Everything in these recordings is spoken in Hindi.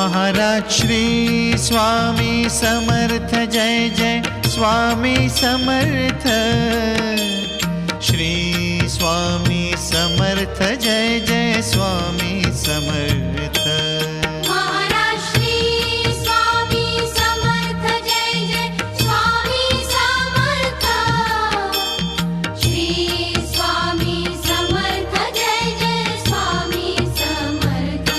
महाराज श्री स्वामी समर्थ जय जय स्वामी समर्थ। श्री स्वामी समर्थ जय जय स्वामी समर्थ। महाराज श्री स्वामी समर्थ जय जय स्वामी समर्थ। श्री स्वामी समर्थ जय जय स्वामी समर्थ।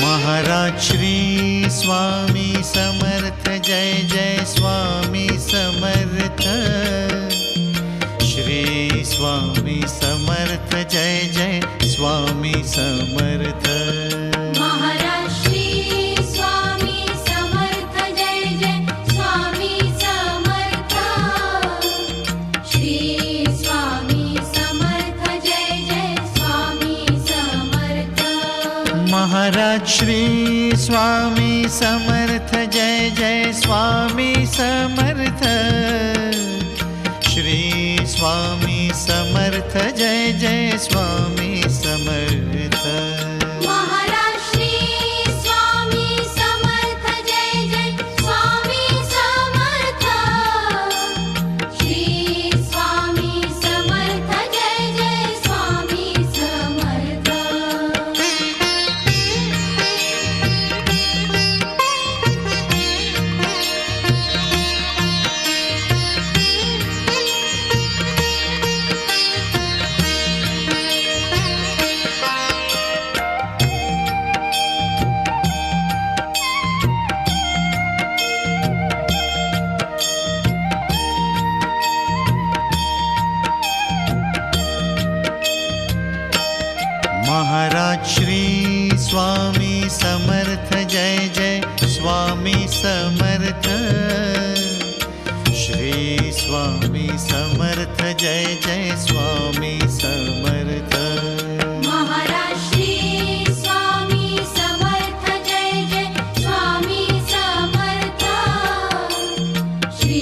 महाराज श्री स्वामी समर्थ जय जय स्वामी समर्थ। श्री स्वामी समर्थ जय जय स्वामी समर्थ। महाराज श्री स्वामी समर्थ जय जय स्वामी समर्थ। श्री स्वामी समर्थ जय जय स्वामी समर्थ। महाराज श्री स्वामी समर्थ जय जय स्वामी समर्थ। श्री स्वामी समर्थ जय जय स्वामी समर्थ। महाराज श्री स्वामी समर्थ जय जय स्वामी समर्थ। श्री स्वामी समर्थ जय जय स्वामी समर्थ। महाराज श्री स्वामी समर्थ जय जय स्वामी समर्थ। श्री स्वामी समर्थ जय जय स्वामी समर्थ। महाराज श्री स्वामी समर्थ जय जय स्वामी समर्थ। श्री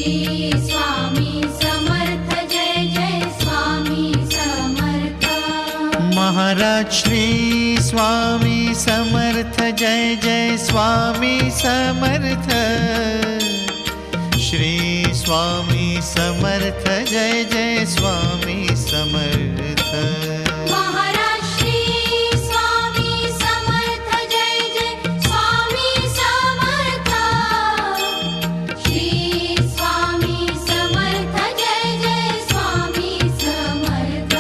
स्वामी समर्थ जय जय स्वामी समर्थ। महाराज श्री स्वामी समर्थ जय जय स्वामी समर्थ। श्री स्वामी समर्थ जय जय स्वामी समर्थ। महाराज श्री स्वामी समर्थ जय जय स्वामी समर्थ। श्री स्वामी समर्थ जय जय स्वामी समर्थ।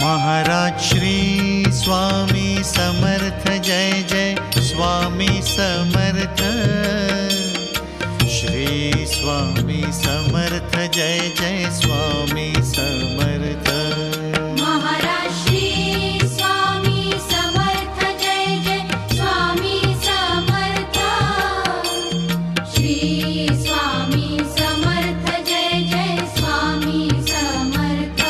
महाराज श्री स्वामी समर्थ जय जय स्वामी समर्थ। श्री स्वामी समर्थ जय जय स्वामी समर्थ। महाराज श्री स्वामी समर्थ जय जय स्वामी समर्थ। श्री स्वामी समर्थ जय जय स्वामी समर्थ।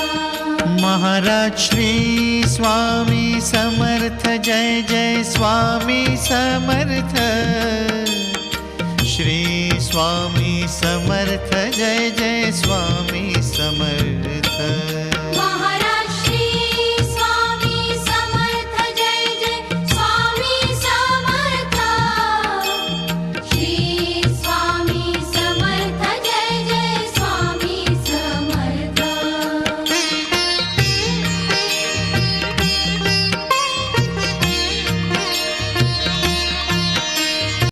महाराज श्री स्वामी समर्थ जय जय स्वामी समर्थ। श्री स्वामी समर्थ जय जय स्वामी समर्थ।